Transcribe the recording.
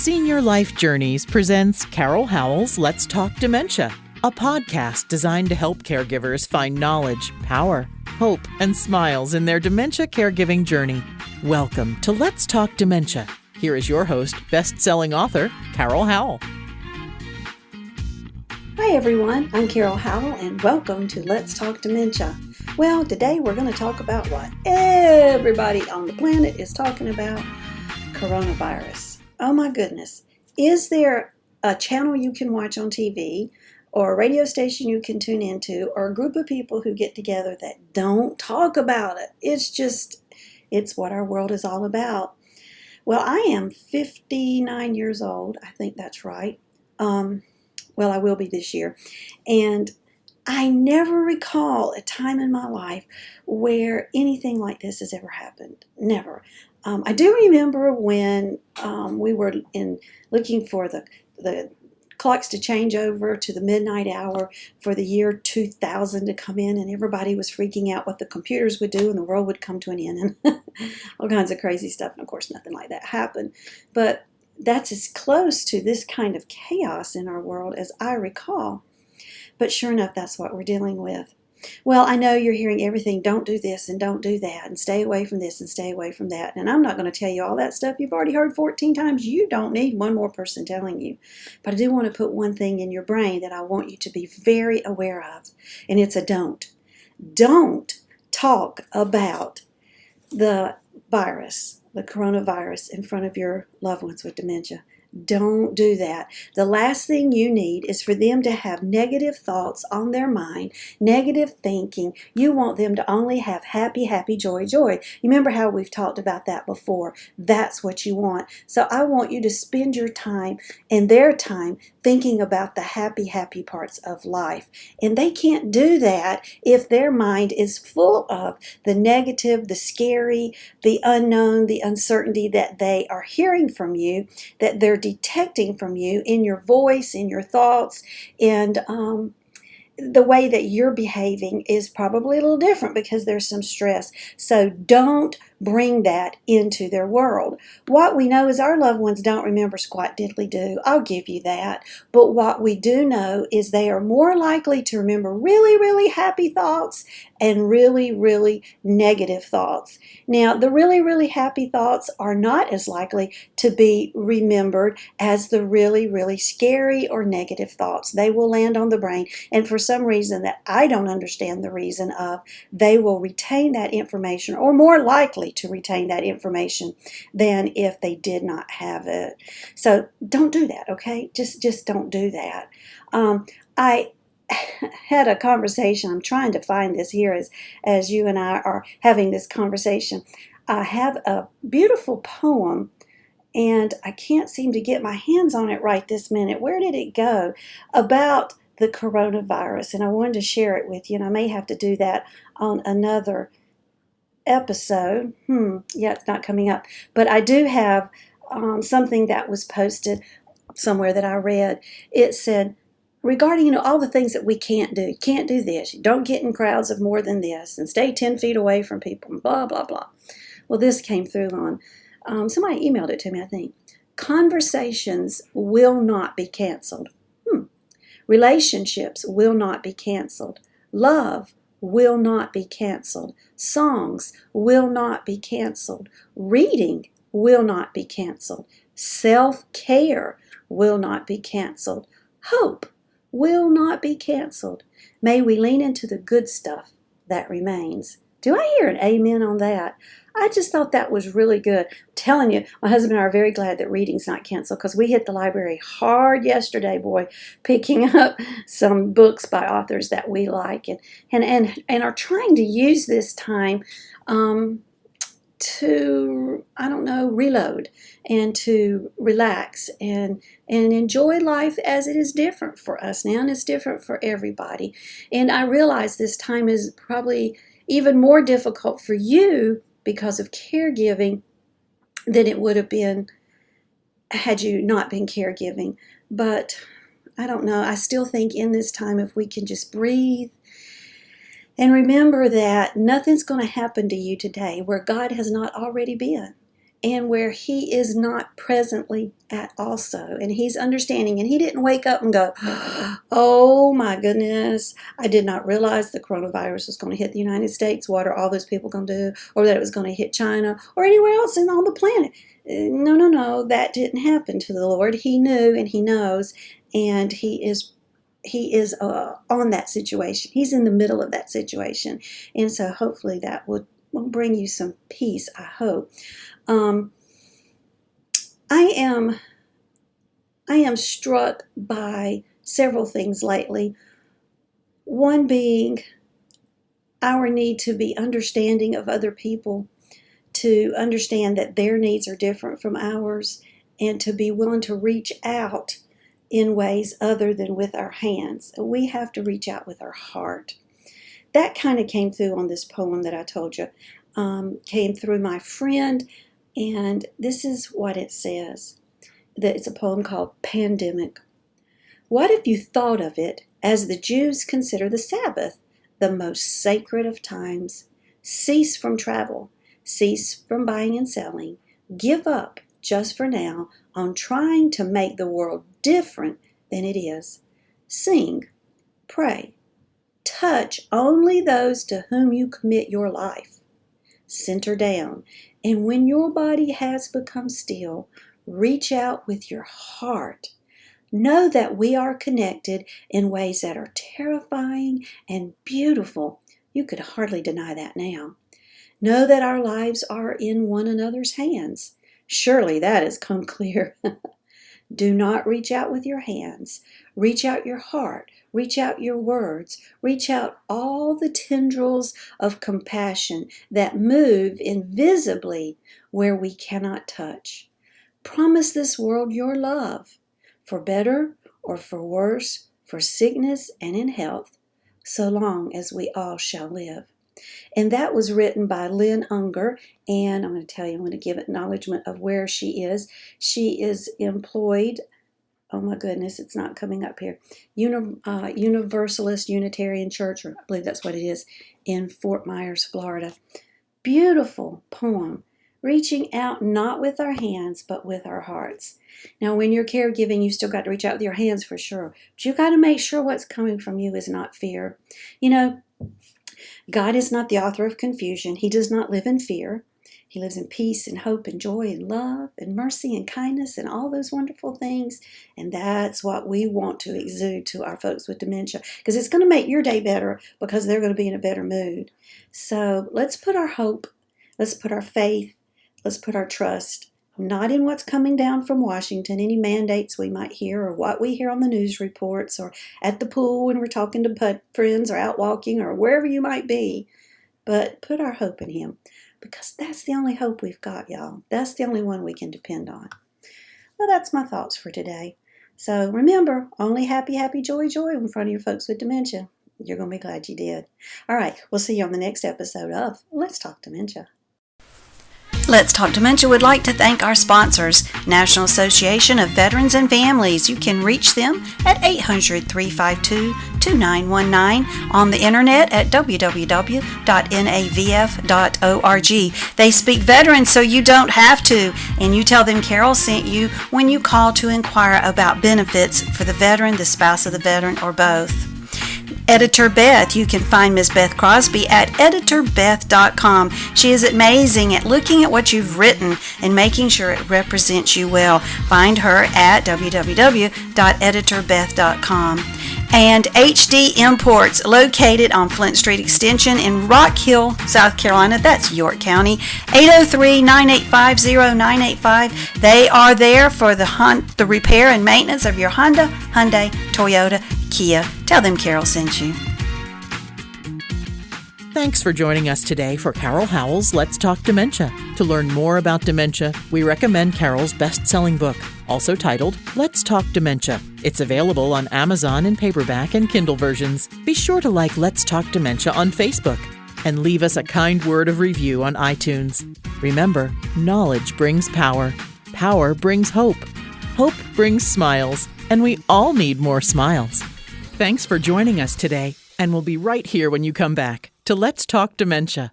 Senior Life Journeys presents Carol Howell's Let's Talk Dementia, a podcast designed to help caregivers find knowledge, power, hope, and smiles in their dementia caregiving journey. Welcome to Let's Talk Dementia. Here is your host, best-selling author, Carol Howell. Hi everyone, I'm Carol Howell and welcome to Let's Talk Dementia. Well, today we're going to talk about what everybody on the planet is talking about, coronavirus. Oh my goodness. Is there a channel you can watch on TV or a radio station you can tune into or a group of people who get together that don't talk about it? It's what our world is all about. Well, I am 59 years old. I think that's right. Well, I will be this year. And I never recall a time in my life where anything like this has ever happened. Never. I do remember when we were looking for the clocks to change over to the midnight hour for the year 2000 to come in, and everybody was freaking out what the computers would do and the world would come to an end and all kinds of crazy stuff. And of course, nothing like that happened. But that's as close to this kind of chaos in our world as I recall. But sure enough, that's what we're dealing with. Well, I know you're hearing everything, don't do this and don't do that, and stay away from this and stay away from that. And I'm not going to tell you all that stuff you've already heard 14 times. You don't need one more person telling you. But I do want to put one thing in your brain that I want you to be very aware of, and it's a don't. Don't talk about the virus, the coronavirus, in front of your loved ones with dementia. Don't do that. The last thing you need is for them to have negative thoughts on their mind, negative thinking. You want them to only have happy, happy, joy, joy. You remember how we've talked about that before? That's what you want. So I want you to spend your time and their time thinking about the happy, happy parts of life. And they can't do that if their mind is full of the negative, the scary, the unknown, the uncertainty that they are hearing from you, that they're detecting from you in your voice, in your thoughts, and the way that you're behaving is probably a little different because there's some stress. So don't bring that into their world. What we know is our loved ones don't remember squat diddly do. I'll give you that. But what we do know is they are more likely to remember really, really happy thoughts and really, really negative thoughts. Now, the really, really happy thoughts are not as likely to be remembered as the really, really scary or negative thoughts. They will land on the brain, and for some reason that I don't understand the reason of, they will retain that information, or more likely to retain that information than if they did not have it. So don't do that, okay? Just don't do that. I had a conversation. I'm trying to find this here as you and I are having this conversation. I have a beautiful poem, and I can't seem to get my hands on it right this minute. Where did it go? About the coronavirus, and I wanted to share it with you, and I may have to do that on another episode. Yeah, it's not coming up. But I do have something that was posted somewhere that I read. It said, regarding all the things that we can't do. You can't do this. You don't get in crowds of more than this, and stay 10 feet away from people, and blah, blah, blah. Well, this came through on, somebody emailed it to me, I think. Conversations will not be canceled. Relationships will not be canceled. Love will not be canceled. Songs will not be canceled. Reading will not be canceled. Self-care will not be canceled. Hope will not be canceled. May we lean into the good stuff that remains. Do I hear an amen on that? I just thought that was really good. I'm telling you, my husband and I are very glad that reading's not canceled, because we hit the library hard yesterday, boy, picking up some books by authors that we like, and are trying to use this time to, I don't know, reload and to relax and enjoy life as it is different for us now, and it's different for everybody. And I realize this time is probably even more difficult for you because of caregiving than it would have been had you not been caregiving. But I don't know, I still think in this time, if we can just breathe and remember that nothing's going to happen to you today where God has not already been. and where he is not presently at also. And he's understanding. And he didn't wake up and go, oh my goodness, I did not realize the coronavirus was going to hit the United States. What are all those people going to do? Or that it was going to hit China or anywhere else on the planet. No, that didn't happen to the Lord. He knew and he knows, and he is on that situation. He's in the middle of that situation. And so hopefully that will bring you some peace, I hope. I am struck by several things lately. One being our need to be understanding of other people, to understand that their needs are different from ours, and to be willing to reach out in ways other than with our hands. We have to reach out with our heart. That kind of came through on this poem that I told you. Came through my friend, and this is what it says. It's a poem called Pandemic. What if you thought of it as the Jews consider the Sabbath, the most sacred of times? Cease from travel, cease from buying and selling, give up just for now on trying to make the world different than it is. Sing, pray, touch only those to whom you commit your life. Center down, and when your body has become still, reach out with your heart. Know that we are connected in ways that are terrifying and beautiful. You could hardly deny that now. Know that our lives are in one another's hands. Surely that has come clear. Do not reach out with your hands. Reach out your heart. Reach out your words. Reach out all the tendrils of compassion that move invisibly where we cannot touch. Promise this world your love, for better or for worse, for sickness and in health, so long as we all shall live. And that was written by Lynn Unger, and I'm going to tell you, I'm going to give acknowledgement of where she is. She is employed, oh my goodness, it's not coming up here, Universalist Unitarian Church, or I believe that's what it is, in Fort Myers, Florida. Beautiful poem, reaching out not with our hands, but with our hearts. Now, when you're caregiving, you still got to reach out with your hands for sure, but you got to make sure what's coming from you is not fear. You know, God is not the author of confusion. He does not live in fear. He lives in peace and hope and joy and love and mercy and kindness and all those wonderful things. And that's what we want to exude to our folks with dementia, because it's going to make your day better because they're going to be in a better mood. So let's put our hope, let's put our faith, let's put our trust not in what's coming down from Washington, any mandates we might hear or what we hear on the news reports or at the pool when we're talking to friends or out walking or wherever you might be, but put our hope in Him, because that's the only hope we've got, y'all. That's the only one we can depend on. Well, that's my thoughts for today. So remember, only happy, happy, joy, joy in front of your folks with dementia. You're going to be glad you did. All right, we'll see you on the next episode of Let's Talk Dementia. Let's Talk Dementia would like to thank our sponsors, National Association of Veterans and Families. You can reach them at 800-352-2919, on the internet at www.navf.org. They speak veterans so you don't have to, and you tell them Carol sent you when you call to inquire about benefits for the veteran, the spouse of the veteran, or both. Editor Beth. You can find Miss Beth Crosby at editorbeth.com. She is amazing at looking at what you've written and making sure it represents you well. Find her at www.editorbeth.com. And HD Imports, located on Flint Street Extension in Rock Hill, South Carolina. That's York County. 803-985-0985. They are there for the repair and maintenance of your Honda, Hyundai, Toyota, Kia. Tell them Carol sent you. Thanks for joining us today for Carol Howell's Let's Talk Dementia. To learn more about dementia, we recommend Carol's best-selling book, also titled Let's Talk Dementia. It's available on Amazon in paperback and Kindle versions. Be sure to like Let's Talk Dementia on Facebook and leave us a kind word of review on iTunes. Remember, knowledge brings power. Power brings hope. Hope brings smiles. And we all need more smiles. Thanks for joining us today, and we'll be right here when you come back to Let's Talk Dementia.